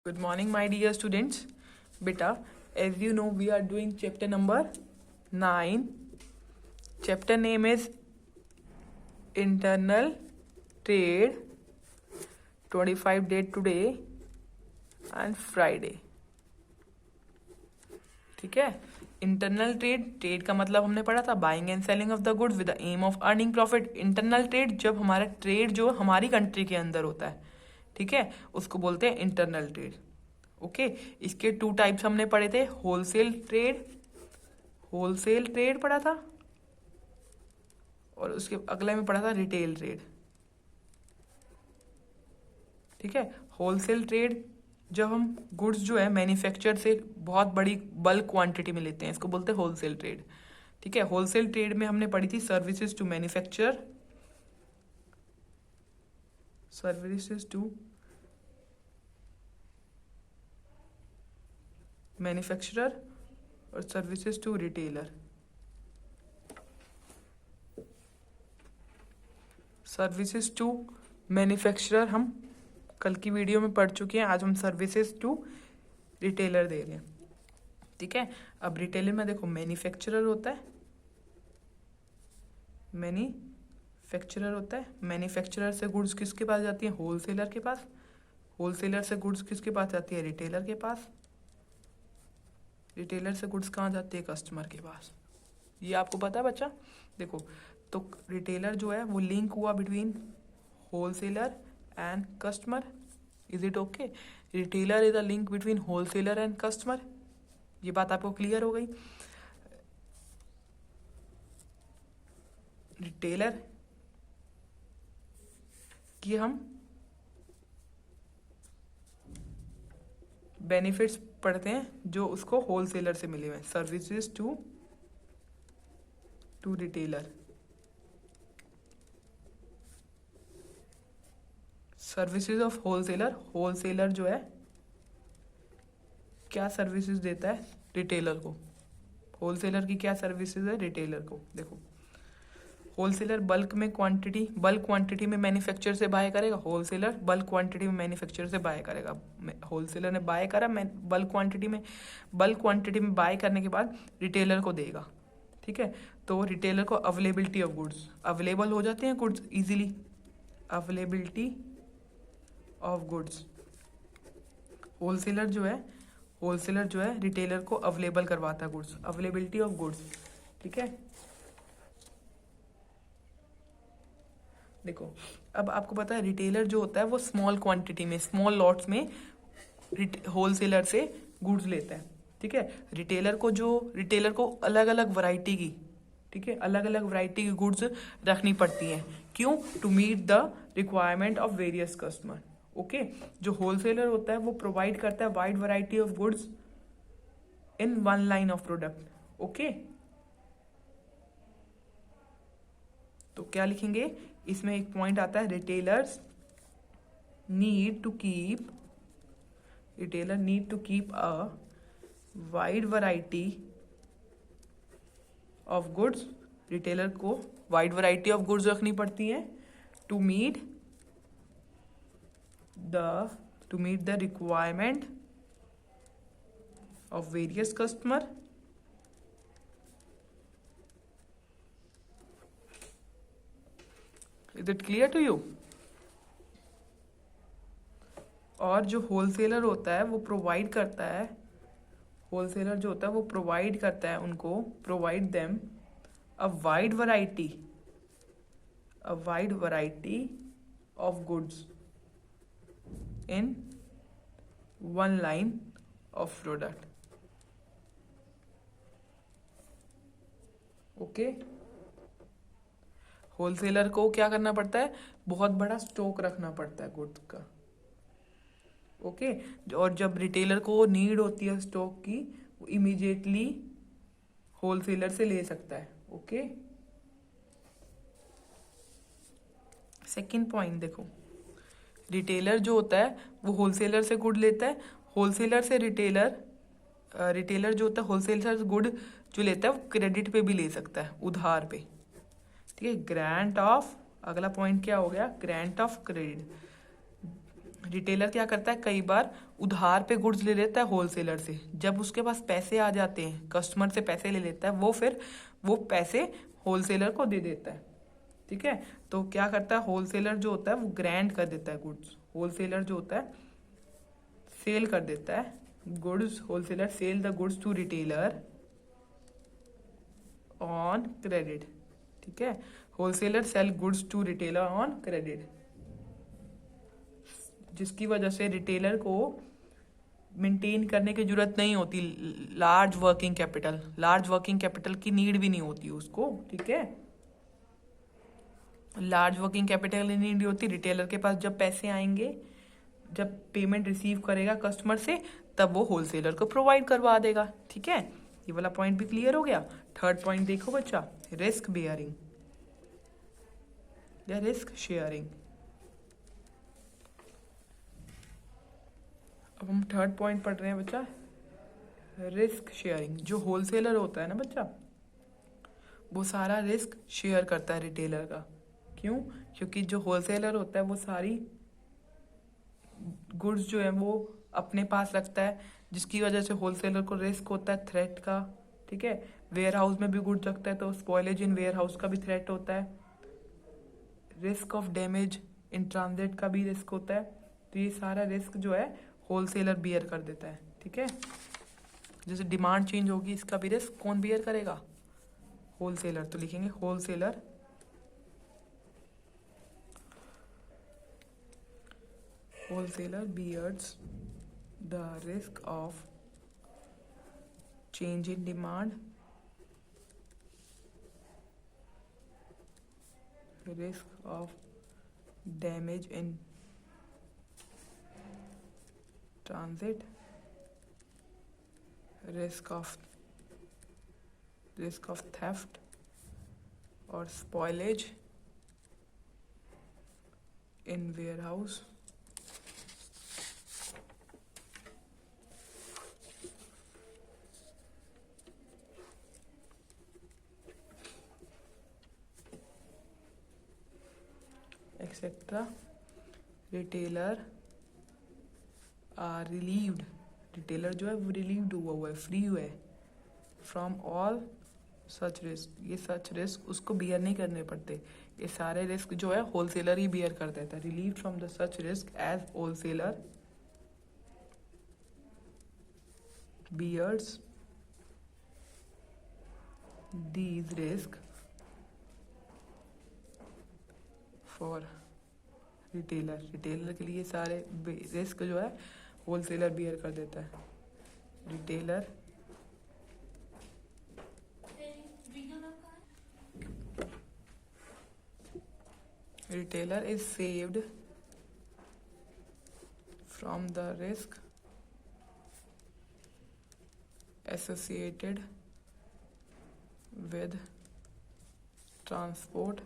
Good morning, my dear students. Beta, as you know, we are doing chapter number 9. Chapter name is Internal Trade. 25 date today and Friday. ठीक है. Internal trade का मतलब हमने पढ़ा था buying and selling of the goods with the aim of earning profit. Internal trade जब हमारा trade जो हमारी कंट्री के अंदर होता है, ठीक है, उसको बोलते हैं इंटरनल ट्रेड. ओके, इसके 2 टाइप्स हमने पढ़े थे. होलसेल ट्रेड पढ़ा था और उसके अगले में पढ़ा था रिटेल ट्रेड. ठीक है. होलसेल ट्रेड जब हम गुड्स जो है मैन्युफैक्चर से बहुत बड़ी बल्क क्वांटिटी में लेते हैं, इसको बोलते हैं होलसेल ट्रेड. ठीक है. होलसेल ट्रेड में हमने पढ़ी थी services to manufacture, services to manufacturer और services to retailer. Services to manufacturer हम कल की वीडियो में पढ़ चुके हैं. आज हम सर्विसेज टू रिटेलर दे रहे हैं. ठीक है. अब रिटेलर में देखो मैन्युफैक्चरर होता है, मैन्युफैक्चरर से गुड्स किसके पास जाती है? होलसेलर के पास. होलसेलर से गुड्स किसके पास जाती है? रिटेलर के पास. रिटेलर से गुड्स कहाँ जाती है? कस्टमर के पास. ये आपको पता है बच्चा? देखो, तो रिटेलर जो है वो लिंक हुआ between wholesaler and customer. Is it okay? Retailer is a link between wholesaler and customer. ये बात आपको क्लियर हो गई? रिटेलर की हम बेनिफिट्स पढ़ते हैं जो उसको होलसेलर से मिले हुए. Services to retailer. Services of wholesaler. Wholesaler जो है क्या सर्विसेज देता है रिटेलर को? होलसेलर की क्या सर्विसेज है रिटेलर को? देखो, होलसेलर बल्क क्वांटिटी में मैन्युफैक्चर से बाय करेगा. होलसेलर बल्क क्वांटिटी में मैन्युफैक्चर से बाय करेगा. होलसेलर ने बाय करा बल्क क्वांटिटी में बाय करने के बाद रिटेलर को देगा. ठीक है. तो रिटेलर को अवेलेबिलिटी ऑफ गुड्स, अवेलेबल हो जाते हैं goods easily. Availability of goods. Wholesaler जो है रिटेलर को अवेलेबल करवाता है गुड्स. Availability of goods. ठीक है. देखो, अब आपको पता है रिटेलर जो होता है वो स्मॉल क्वांटिटी में, स्मॉल लॉट्स में होलसेलर से गुड्स लेता है. ठीक है. रिटेलर को अलग अलग वैरायटी की, ठीक है, अलग अलग वैरायटी की गुड्स रखनी पड़ती हैं. क्यों? To meet the requirement of various customer. Okay. जो होलसेलर होता है वो प्रोवाइड करता है wide variety of goods in one line of product. Okay. तो क्या लिखेंगे? इसमें एक पॉइंट आता है, retailer need to keep a wide variety of goods. Retailer को वाइड वैरायटी ऑफ गुड्स रखनी पड़ती है to meet the requirement of various customer. Is it clear to you? और जो होलसेलर होता है वो प्रोवाइड करता है उनको, provide them a wide variety of goods in one line of product. Okay. Wholesaler को क्या करना पड़ता है? बहुत बड़ा स्टॉक रखना पड़ता है गुड्स का. ओके. और जब रिटेलर को नीड होती है स्टॉक की, वो इमीडिएटली होलसेलर से ले सकता है. ओके. सेकंड पॉइंट देखो, रिटेलर जो होता है वो होलसेलर से गुड लेता है. होलसेलर से रिटेलर जो होता है होलसेलर से गुड जो लेता है वो क्रेडिट पे भी ले सकता है, उधार पे. ठीक है. ग्रांट ऑफ, अगला पॉइंट क्या हो गया? Grant of credit. रिटेलर क्या करता है, कई बार उधार पे गुड्स ले लेता है होलसेलर से। जब उसके पास पैसे आ जाते हैं, कस्टमर से पैसे ले लेता है, वो पैसे होलसेलर को दे देता है। ठीक है, तो क्या करता है होलसेलर जो होता है वो ग्रांट कर देता है गुड्स। होलसेलर जो होता है सेल कर देता है goods. Wholesaler sell the goods to retailer on credit. ठीक है, wholesaler sell goods to retailer on credit, जिसकी वजह से रिटेलर को मेंटेन करने की जरूरत नहीं होती लार्ज वर्किंग कैपिटल की नीड भी नहीं होती उसको। ठीक है, लार्ज वर्किंग कैपिटल की नीड होती रिटेलर के पास। जब पैसे आएंगे, जब पेमेंट रिसीव करेगा कस्टमर से, तब वो होलसेलर को प्रोवाइड करवा देगा। ठीक है, ये वाला पॉइंट भी क्लियर हो गया। थर्ड पॉइंट देखो बच्चा, रिस्क बेयरिंग या रिस्क शेयरिंग। अब हम थर्ड पॉइंट पढ़ रहे हैं बच्चा, रिस्क शेयरिंग। जो होलसेलर होता है ना बच्चा, वो सारा रिस्क शेयर करता है रिटेलर का। क्यों? क्योंकि जो होलसेलर होता है वो सारी गुड्स जो है वो अपने पास रखता है, जिसकी वजह से होलसेलर को रिस्क होता है थ्रेट का। ठीक है, वेयर हाउस में भी गुड्स रखता है तो स्पॉइलेज इन वेयर हाउस का भी थ्रेट होता है। Risk of damage in transit का भी रिस्क होता है। तो ये सारा रिस्क जो है होलसेलर बियर कर देता है। ठीक है, जैसे डिमांड चेंज होगी, इसका भी रिस्क कौन बियर करेगा? होलसेलर। तो लिखेंगे wholesaler bears the risk of change in demand, risk of damage in transit, risk of theft or spoilage in warehouse, etcetera. Retailer are relieved, retailer जो है वो रिलीव्ड हुआ है, फ्री हुआ है फ्रॉम ऑल सच रिस्क। ये सच risk उसको beer नहीं करने पड़ते, ये सारे रिस्क जो है होलसेलर ही बियर कर देता है। Relieve from the such risk as wholesaler bears these risk for retailer. Retailer के लिए सारे रिस्क जो है होलसेलर बियर कर देता है। Retailer is saved from the risk associated with transport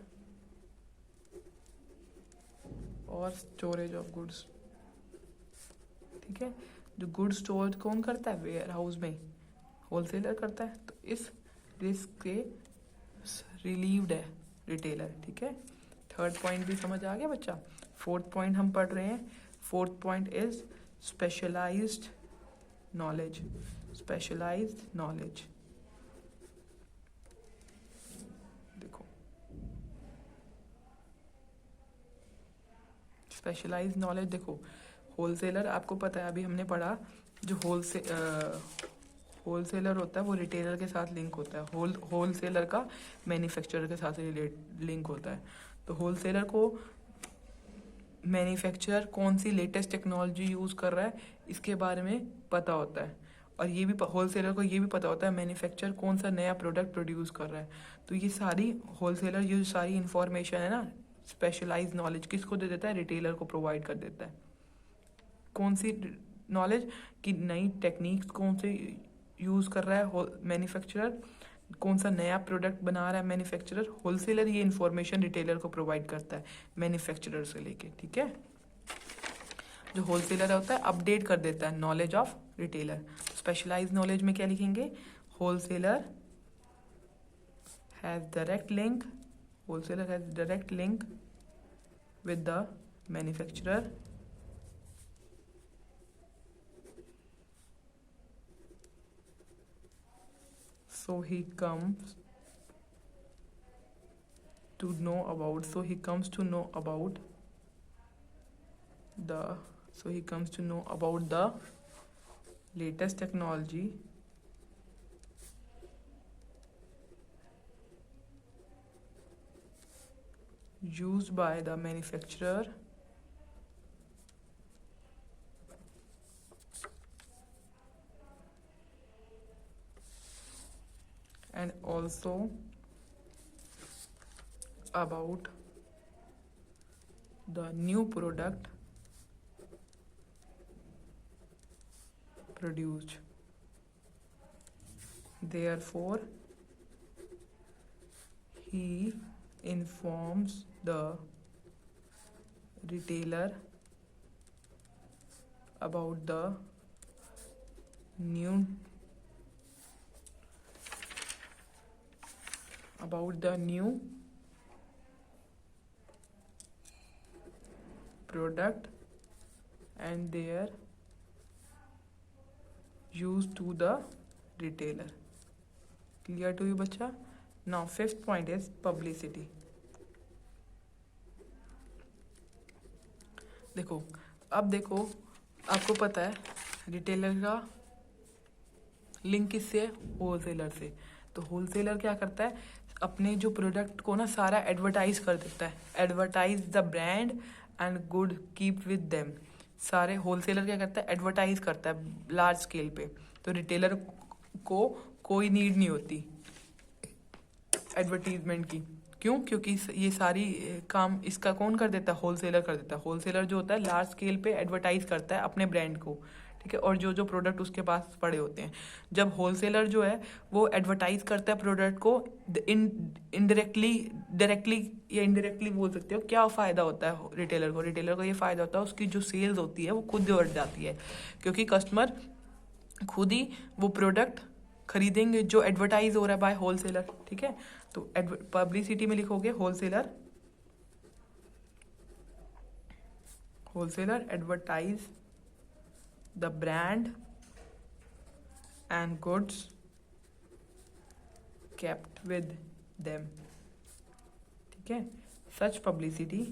और स्टोरेज ऑफ गुड्स। ठीक है, जो गुड स्टोर कौन करता है? वेयर हाउस में होलसेलर करता है। तो इस रिस्क से रिलीव्ड है रिटेलर। ठीक है, थर्ड पॉइंट भी समझ आ गया बच्चा। फोर्थ पॉइंट हम पढ़ रहे हैं। Fourth point is specialised knowledge. Specialised knowledge देखो, स्पेशलाइज्ड नॉलेज देखो, होलसेलर आपको पता है, अभी हमने पढ़ा, जो होलसेलर होता है वो रिटेलर के साथ लिंक होता है। होलसेलर का मैन्युफैक्चरर के साथ लिंक होता है। तो होलसेलर को मैन्युफैक्चरर कौन सी लेटेस्ट टेक्नोलॉजी यूज़ कर रहा है इसके बारे में पता होता है, और ये भी होलसेलर को ये भी पता होता है मैन्युफैक्चरर कौन सा नया प्रोडक्ट प्रोड्यूस कर रहा है। तो ये सारी होलसेलर, ये सारी इंफॉर्मेशन है ना, स्पेशलाइज्ड नॉलेज किसको दे देता है? रिटेलर को प्रोवाइड कर देता है। कौन सी नॉलेज? कि नई टेक्निक्स कौन से यूज़ कर रहा है मैन्युफैक्चरर, कौन सा नया प्रोडक्ट बना रहा है मैन्युफैक्चरर। होलसेलर ये इन्फॉर्मेशन रिटेलर को प्रोवाइड करता है मैन्युफैक्चरर से लेके। ठीक है, जो होलसेलर होता है अपडेट कर देता है knowledge of retailer. Specialised knowledge में क्या लिखेंगे? Wholesaler has direct link, wholesaler has direct link with the manufacturer so he comes to know about so he comes to know about the so he comes to know about the latest technology used by the manufacturer and also about the new product produced. Therefore, he informs the retailer about the new product and their use to the retailer. Clear to you, बच्चा? Now, fifth point is publicity. देखो, अब देखो, आपको पता है retailer का link किससे है? होलसेलर से. तो होलसेलर क्या करता है? अपने जो प्रोडक्ट को ना सारा एडवर्टाइज कर देता है. Advertise the brand and good keep with them. सारे होलसेलर क्या करता है? एडवर्टाइज करता है लार्ज स्केल पे. तो रिटेलर को कोई नीड नहीं होती एडवर्टीजमेंट की. क्यों? क्योंकि ये सारी काम इसका कौन कर देता है? होलसेलर कर देता है. होलसेलर जो होता है लार्ज स्केल पे एडवर्टाइज करता है अपने ब्रांड को, ठीक है, और जो प्रोडक्ट उसके पास पड़े होते हैं. जब होलसेलर जो है वो एडवर्टाइज करता है प्रोडक्ट को, डायरेक्टली या इनडायरेक्टली बोल सकते हो, क्या फ़ायदा होता है रिटेलर को? रिटेलर को ये फ़ायदा होता है उसकी जो सेल्स होती है वो खुद बढ़ जाती है, क्योंकि कस्टमर खुद ही वो प्रोडक्ट खरीदेंगे जो एडवर्टाइज हो रहा है बाय होलसेलर. ठीक है, तो पब्लिसिटी में लिखोगे wholesaler advertise the brand and goods kept with them. ठीक है, such publicity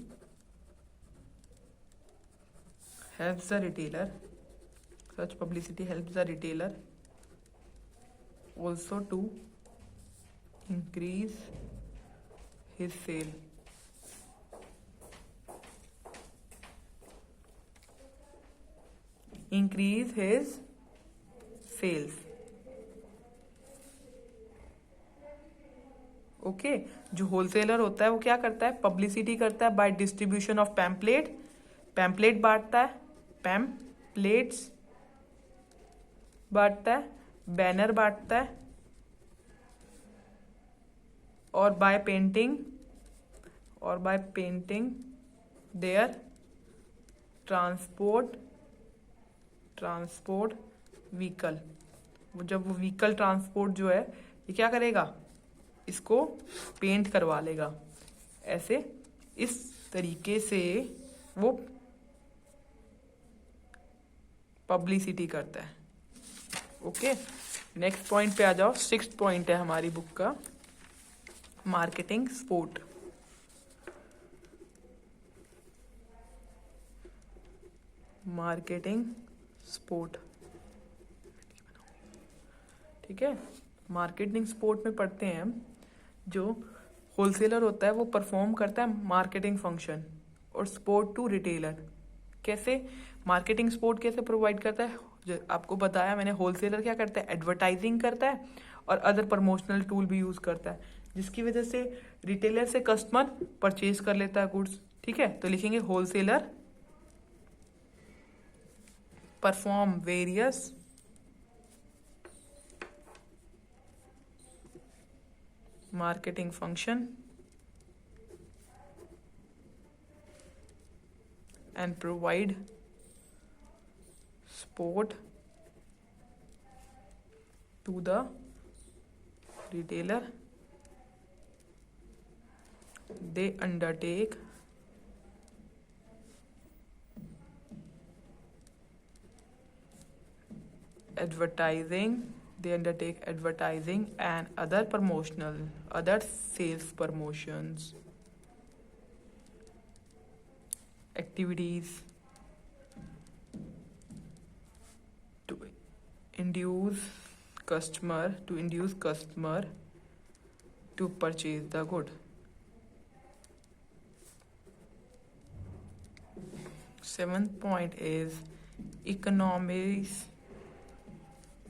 helps the retailer also to increase his sale. Increase his sales. Okay, जो होलसेलर होता है वो क्या करता है? पब्लिसिटी करता है बाय डिस्ट्रीब्यूशन ऑफ पैम्पलेट बांटता है, पैम्पलेट्स बांटता है, बैनर बांटता है, और by painting their transport vehicle. वो जब वो व्हीकल ट्रांसपोर्ट जो है ये क्या करेगा? इसको पेंट करवा लेगा. ऐसे इस तरीके से वो पब्लिसिटी करता है. ओके, नेक्स्ट पॉइंट पे आ जाओ. 6th पॉइंट है हमारी बुक का, मार्केटिंग स्पोर्ट. ठीक है, मार्केटिंग स्पोर्ट में पढ़ते हैं हम. जो होलसेलर होता है वो परफॉर्म करता है मार्केटिंग फंक्शन और सपोर्ट टू रिटेलर. कैसे मार्केटिंग सपोर्ट कैसे प्रोवाइड करता है? जो आपको बताया मैंने, होलसेलर क्या करता है? एडवर्टाइजिंग करता है और अदर प्रमोशनल टूल भी यूज करता है, जिसकी वजह से रिटेलर से कस्टमर परचेज कर लेता है गुड्स. ठीक है, तो लिखेंगे wholesaler perform various marketing function and provide support to the retailer. They undertake advertising they undertake advertising and other sales promotions activities to induce customer to purchase the good. Seventh point is economies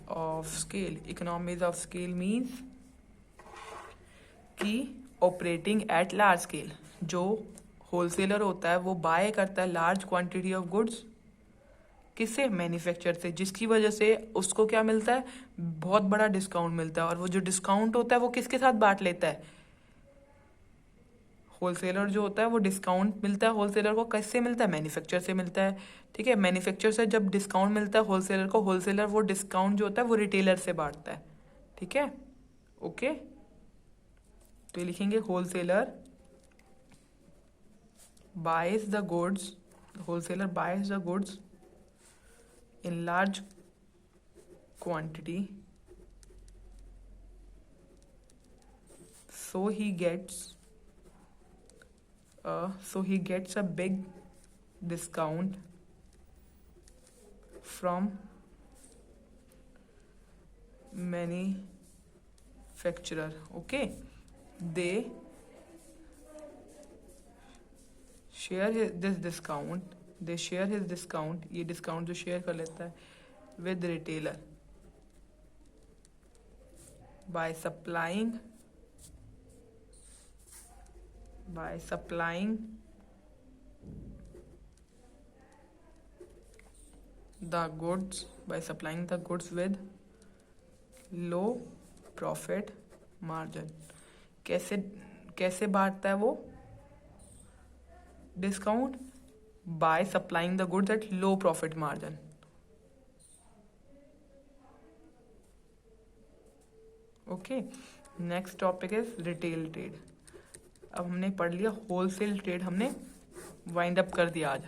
of scale. Economies of scale means कि operating at large scale. जो wholesaler होता है वो bye करता है large quantity of goods किससे? Manufacture से, जिसकी वजह से उसको क्या मिलता है? बहुत बड़ा डिस्काउंट मिलता है. और वो जो डिस्काउंट होता है वो किसके साथ बांट लेता है? होलसेलर जो होता है वो डिस्काउंट मिलता है होलसेलर को किससे मिलता है? मैन्युफैक्चर से मिलता है. ठीक है, मैन्युफैक्चर से जब डिस्काउंट मिलता है होलसेलर को, होलसेलर वो डिस्काउंट जो होता है वो रिटेलर से बांटता है. ठीक है, ओके. तो ये लिखेंगे wholesaler buys the goods in large quantity, so he gets a big discount from manufacturer. Okay, they share his discount. ये डिस्काउंट जो शेयर कर लेता है with retailer by supplying the goods with low profit margin. कैसे बांटता है वो discount? by supplying the goods at low profit margin. Okay, next topic is retail trade. अब हमने पढ़ लिया होलसेल ट्रेड, हमने वाइंड अप कर दिया आज.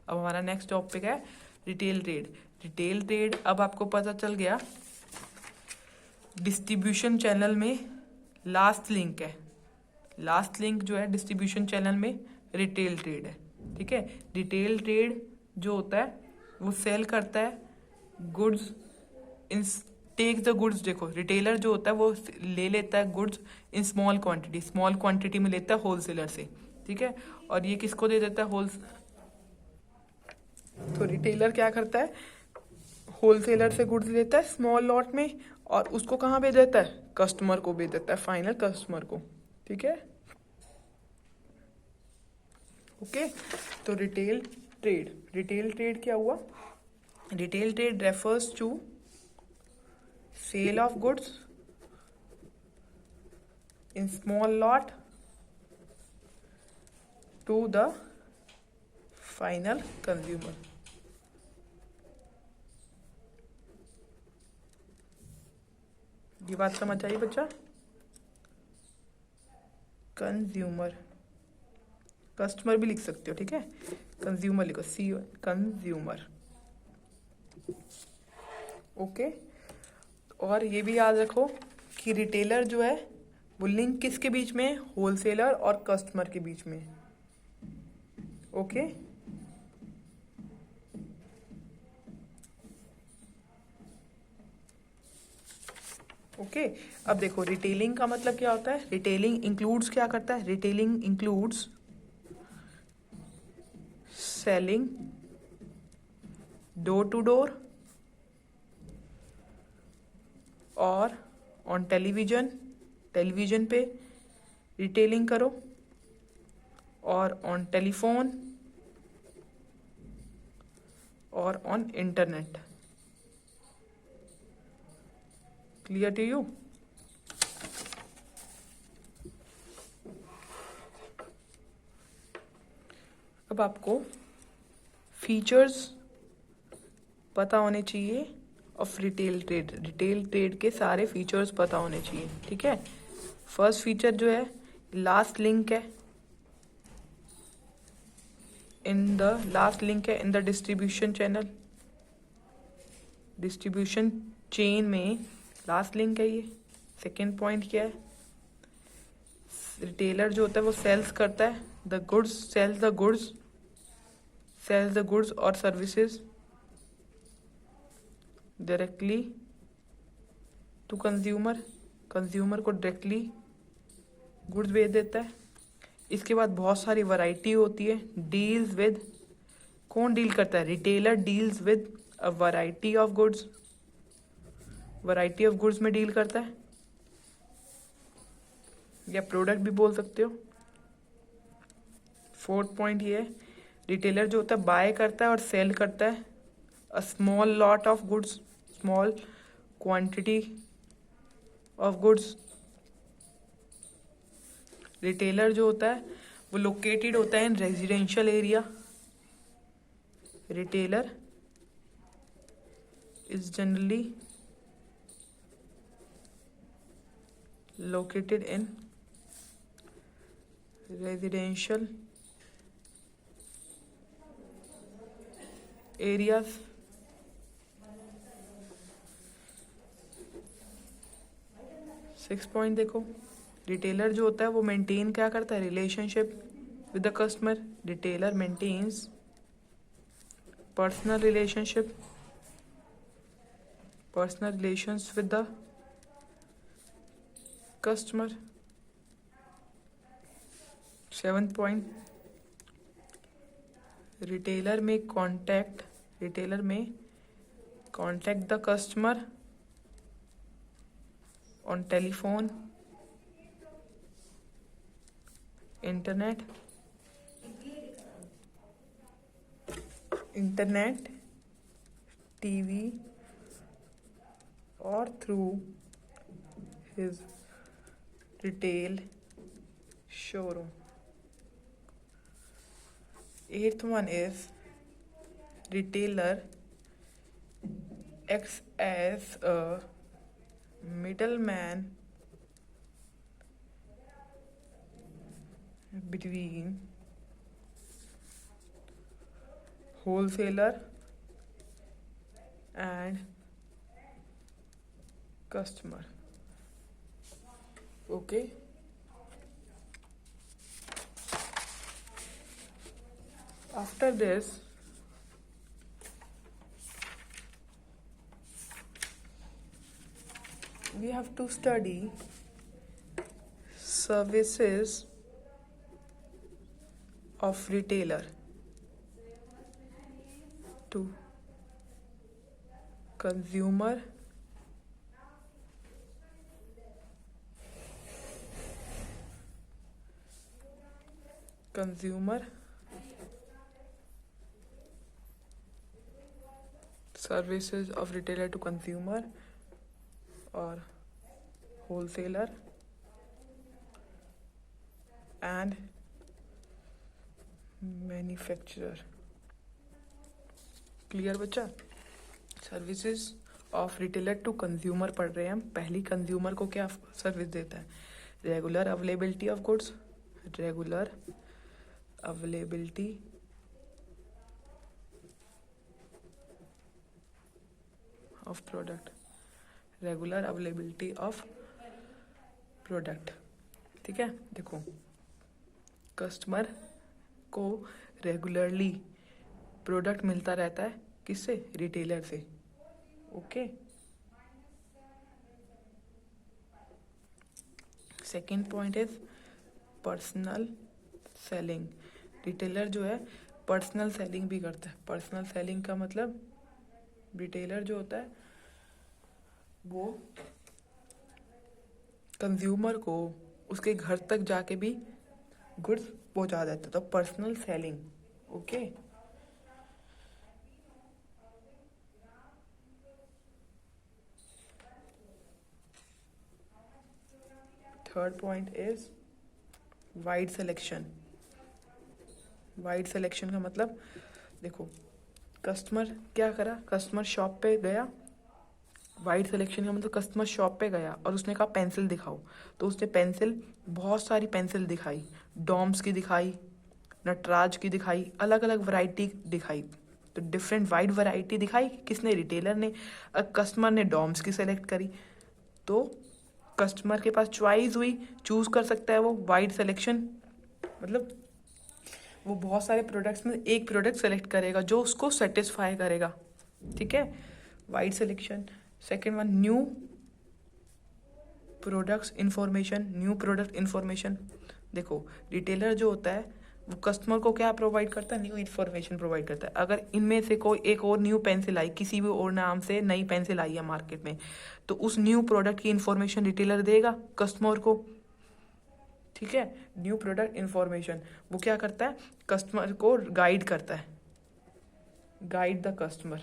अब हमारा नेक्स्ट टॉपिक है रिटेल ट्रेड. अब आपको पता चल गया डिस्ट्रीब्यूशन चैनल में लास्ट लिंक है. लास्ट लिंक जो है डिस्ट्रीब्यूशन चैनल में रिटेल ट्रेड है. ठीक है, रिटेल ट्रेड जो होता है वो सेल करता है goods in take the goods. देखो, रिटेलर जो होता है वो ले लेता है गुड्स इन स्मॉल क्वांटिटी में लेता है होलसेलर से. ठीक है, और ये किसको दे देता है? तो रिटेलर क्या करता है? होलसेलर से गुड्स लेता है स्मॉल लॉट में और उसको कहाँ भेज देता है? कस्टमर को भेज देता है, फाइनल कस्टमर को. ठीक है, ओके. तो रिटेल ट्रेड क्या हुआ? Retail trade refers to sale of goods in small lot to the final consumer. ये बात समझ आई बच्चा? कंज्यूमर, कस्टमर भी लिख सकते हो. ठीक है, कंज्यूमर लिखो, सी कंज्यूमर. ओके, और ये भी याद रखो कि रिटेलर जो है वो लिंक किसके बीच में? होलसेलर और कस्टमर के बीच में. Okay, okay. अब देखो रिटेलिंग का मतलब क्या होता है? रिटेलिंग इंक्लूड्स क्या करता है? Retailing includes selling door to door और ऑन टेलीविजन पे रिटेलिंग करो, और ऑन टेलीफोन और on internet. Clear to you? अब आपको फीचर्स पता होने चाहिए ऑफ रिटेल ट्रेड के सारे फीचर्स पता होने चाहिए. ठीक है, फर्स्ट फीचर जो है लास्ट लिंक है इन द डिस्ट्रीब्यूशन चेन में लास्ट लिंक है ये। सेकेंड पॉइंट क्या है, रिटेलर जो होता है वो सेल्स करता है the goods, sales the goods और services directly to consumer, consumer को डायरेक्टली गुड्स बेच देता है। इसके बाद बहुत सारी वैरायटी होती है। डील्स विद, कौन डील करता है, retailer deals with a variety of goods, variety of goods में डील करता है, या प्रोडक्ट भी बोल सकते हो। फोर्थ पॉइंट ये है, रिटेलर जो होता है बाय करता है और सेल करता है a small lot of goods, small quantity of goods. Retailer जो होता है वो लोकेटेड होता है in residential area. Retailer is generally located in residential areas। Six point देखो, रिटेलर जो होता है वो मेंटेन क्या करता है, relationship with the customer. Retailer maintains personal relationship, personal relations with the customer. Seventh point, retailer में contact the customer on telephone, internet, TV और through his retail showroom। Eighth one is retailer acts as a middleman between wholesaler and customer। Okay, after this we have to study services of retailer to consumer services of retailer to consumer और wholesaler and manufacturer। Clear बच्चा? Services of retailer to consumer पढ़ रहे हैं हम। पहली consumer को क्या service देता है, regular availability of goods, regular availability of product, regular availability of product. ठीक है, देखो कस्टमर को रेगुलरली प्रोडक्ट मिलता रहता है, किससे, रिटेलर से। Okay, second point is personal selling. Retailer जो है पर्सनल सेलिंग भी करता है। पर्सनल सेलिंग का मतलब रिटेलर जो होता है वो कंज्यूमर को उसके घर तक जाके भी गुड्स पहुंचा देता है, तो personal selling. Okay, third point is wide selection. Wide selection का मतलब देखो, कस्टमर क्या करा, कस्टमर शॉप पे गया। वाइड सिलेक्शन का मतलब कस्टमर शॉप पे गया और उसने कहा पेंसिल दिखाओ, तो उसने पेंसिल, बहुत सारी पेंसिल दिखाई, डॉम्स की दिखाई, नटराज की दिखाई, अलग अलग वैरायटी दिखाई। तो डिफरेंट वाइड वैरायटी दिखाई किसने, रिटेलर ने। कस्टमर ने डॉम्स की सेलेक्ट करी, तो कस्टमर के पास चॉइस हुई, चूज कर सकता है वो, वाइड सिलेक्शन, मतलब वो बहुत सारे प्रोडक्ट्स में एक प्रोडक्ट सेलेक्ट करेगा जो उसको सेटिस्फाई करेगा, ठीक है, wide selection. Second one, new products information, new product information. देखो रिटेलर जो होता है वो कस्टमर को क्या प्रोवाइड करता है, न्यू इन्फॉर्मेशन प्रोवाइड करता है। अगर इनमें से कोई एक और न्यू पेंसिल आई, किसी भी और नाम से नई पेंसिल आई है मार्केट में, तो उस न्यू प्रोडक्ट की इंफॉर्मेशन रिटेलर देगा कस्टमर को, ठीक है। न्यू प्रोडक्ट इंफॉर्मेशन वो क्या करता है, कस्टमर को गाइड करता है, guide the customer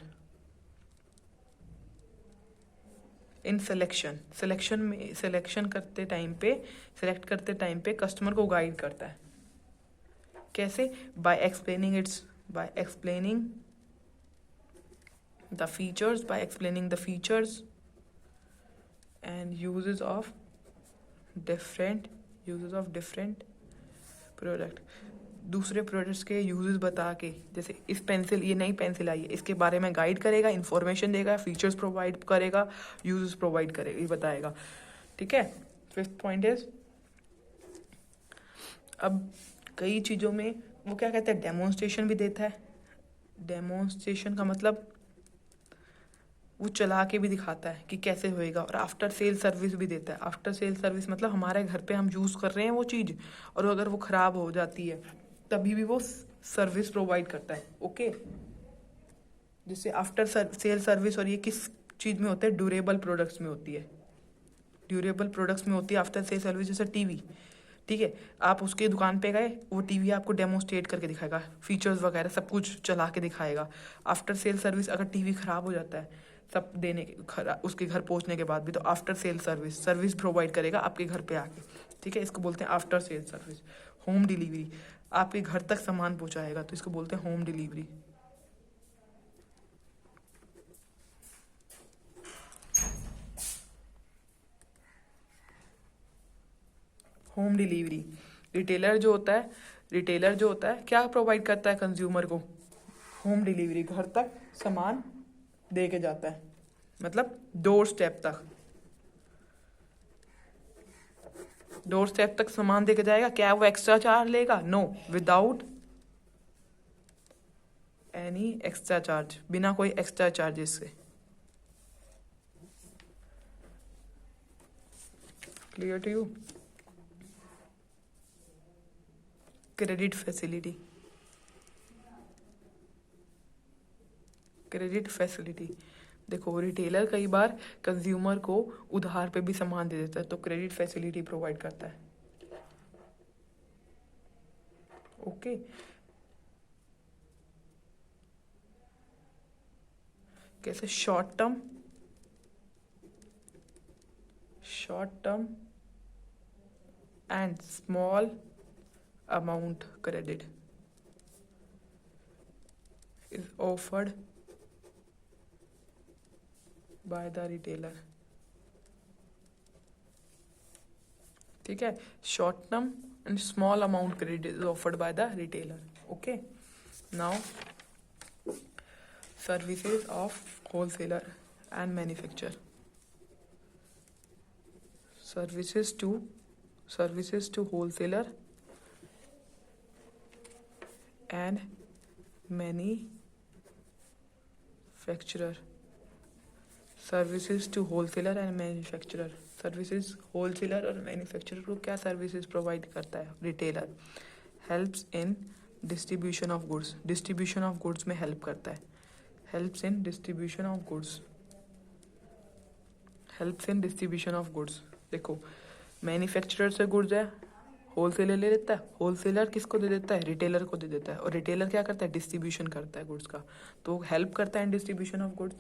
in selection में, सिलेक्शन करते टाइम पे, सिलेक्ट करते टाइम पे कस्टमर को गाइड करता है। कैसे, by explaining the features and uses of different product, दूसरे प्रोडक्ट्स के यूजेस बता के, जैसे इस पेंसिल, ये नई पेंसिल आई है, इसके बारे में गाइड करेगा, इन्फॉर्मेशन देगा, फीचर्स प्रोवाइड करेगा, यूजेस प्रोवाइड करेगा, ये बताएगा, ठीक है। फिफ्थ पॉइंट इज, अब कई चीज़ों में वो क्या कहते हैं, डेमोन्स्ट्रेशन भी देता है। डेमोन्स्ट्रेशन का मतलब वो चला के भी दिखाता है कि कैसे होएगा, और आफ्टर सेल सर्विस भी देता है। आफ्टर सेल सर्विस मतलब हमारे घर पे हम यूज़ कर रहे हैं वो चीज़, और अगर वो ख़राब हो जाती है तभी भी वो सर्विस प्रोवाइड करता है, ओके। जिससे आफ्टर सेल सर्विस, और ये किस चीज़ में होता है, ड्यूरेबल प्रोडक्ट्स में होती है, ड्यूरेबल प्रोडक्ट्स में होती है आफ्टर सेल सर्विस। जैसे टीवी, ठीक है, आप उसके दुकान पे गए, वो टीवी आपको डेमोस्ट्रेट करके दिखाएगा, फीचर्स वगैरह सब कुछ चला के दिखाएगा। आफ्टर सेल सर्विस, अगर टीवी ख़राब हो जाता है सब देने के उसके घर पहुंचने के बाद भी, तो आफ्टर सेल सर्विस प्रोवाइड करेगा आपके घर पे आके, ठीक है। इसको बोलते हैं after sale service. Home delivery, आपके घर तक सामान पहुंचाएगा, तो इसको बोलते हैं home delivery. Home delivery, retailer जो होता है क्या प्रोवाइड करता है कंज्यूमर को, होम डिलीवरी, घर तक सामान दे के जाता है, मतलब डोर स्टेप तक सामान दे के जाएगा। क्या वो एक्स्ट्रा चार्ज लेगा, no, without any extra charge, बिना कोई एक्स्ट्रा चार्जेस से। Clear to you. Credit facility, देखो रिटेलर कई बार कंज्यूमर को उधार पे भी सामान दे देता है, तो क्रेडिट फैसिलिटी प्रोवाइड करता है, ओके। कैसे, short term and small amount credit is offered by the retailer, ठीक है। Short term and small amount credit is offered by the retailer, okay. Now services of wholesaler and manufacture, services to wholesaler and manufacturer, services to wholesaler and manufacturer. Services wholesaler और manufacturer को क्या services provide करता है retailer, helps in distribution of goods, distribution of goods में help करता है, helps in distribution of goods. देखो manufacturer से गुड्स है, होलसेलर ले लेता है, होलसेलर किसको दे देता है, रिटेलर को दे देता है, और रिटेलर क्या करता है, डिस्ट्रीब्यूशन करता है गुड्स का, तो हेल्प करता है इन distribution of goods.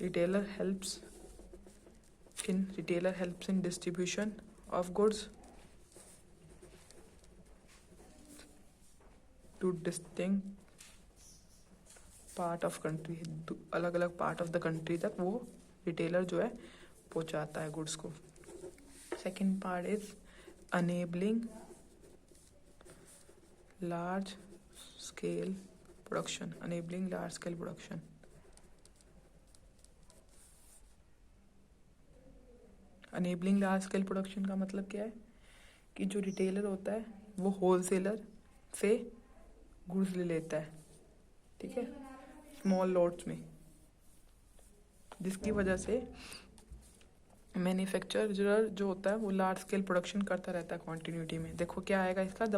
Retailer helps in distribution of goods to distinct part of country, अलग अलग पार्ट ऑफ द कंट्री तक वो रिटेलर जो है पहुंचाता है गुड्स को, Second part is enabling large scale production. Enabling large scale production. Enabling large scale production का मतलब क्या है कि जो रिटेलर होता है वो होलसेलर से गुड्स ले लेता है, ठीक है, स्मॉल लॉट्स में, जिसकी वजह से मैन्युफैक्चरर जो होता है वो लार्ज स्केल प्रोडक्शन करता रहता है कॉन्टिन्यूटी में। देखो क्या आएगा इसका, the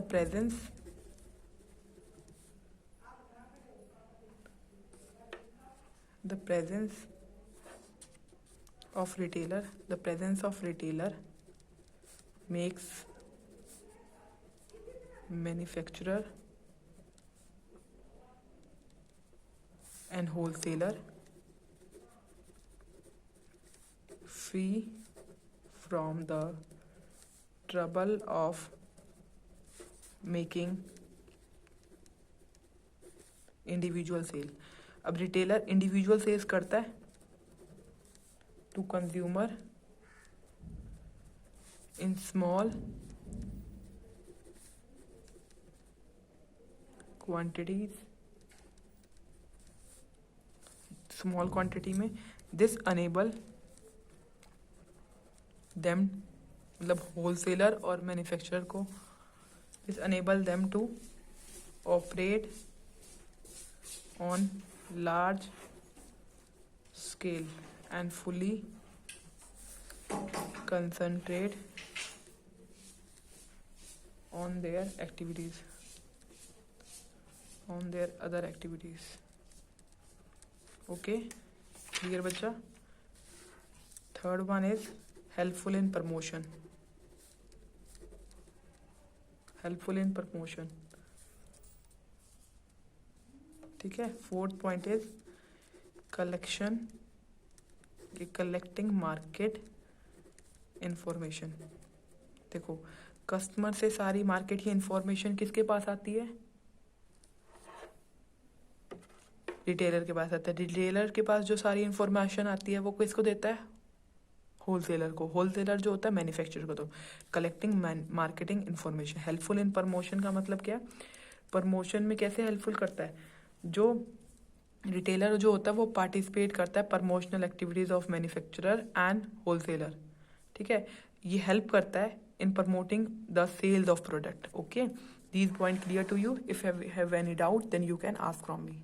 presence of retailer, the presence of retailer makes manufacturer and wholesaler free from the trouble of making individual sale. अब रिटेलर इंडिविजुअल सेल्स करता है to consumer in small quantities, small quantity में। This enable them, मतलब wholesaler और manufacturer को, this enable them to operate on large scale and fully concentrate on their activities, on their other activities. Okay, clear बच्चा? Third one is helpful in promotion. Helpful in promotion, ठीक है। Fourth point is collection, collecting market information. देखो customer से सारी market की information किसके पास आती है, रिटेलर के पास आता है। रिटेलर के पास जो सारी इंफॉर्मेशन आती है वो किसको देता है, होलसेलर को। होलसेलर जो होता है मैन्युफैक्चरर को। तो collecting marketing information. Helpful in promotion का मतलब क्या है, प्रमोशन में कैसे हेल्पफुल करता है, जो रिटेलर जो होता है वो पार्टिसिपेट करता है promotional activities of manufacturer and wholesaler, ठीक है। ये हेल्प करता है in promoting the sales of product. Okay, these point clear to you? If have any doubt then you can ask from me.